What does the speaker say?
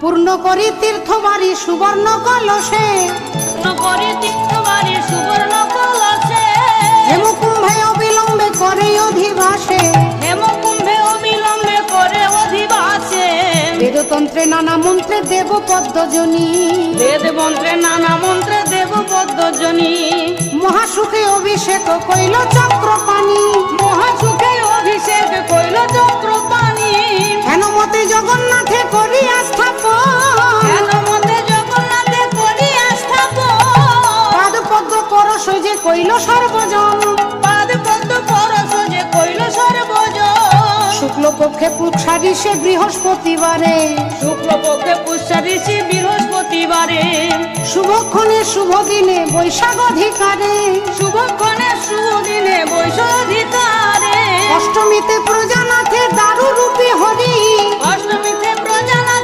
পূর্ণ করি তীর্থবাড়ি সুবর্ণ কলসে, করে তীর্থবাড়ি সুবর্ণ কলসে, হেমকুম্ভে অবিলম্বে করে অধিবাসে, হেমকুম্ভে অবিলম্বে করে অধিবাসে, বেদতন্ত্রে নানা মন্ত্রে দেব পদ্মজনী, বেদ মন্ত্রে নানা মন্ত্রে দেব পদ্মজনী, মহাসুখে অভিষেক কইল চক্রপাণি, মহাসুখে অভিষেক কইল চক্রপাণি, হেনমতে জগন্নাথে করিয়া স্থাপন, কেন মতে জগন্নাথে করিয়া স্থাপন, পাদ পদ্ম পরশ যে কইল সর্বজন, পাদ পদ্ম পরশ যে কইল সর্বজন, শুক্লপক্ষে পুষারি সে বৃহস্পতিবারে, শুক্লপক্ষে পুষ্যা ঋষি বৃহস্পতিবারে, শুভক্ষণে শুভ দিনে বৈশাখ অধিকারে, শুভক্ষণে সুদিনে বৈশাধিকারে, অষ্টমীতে প্রজা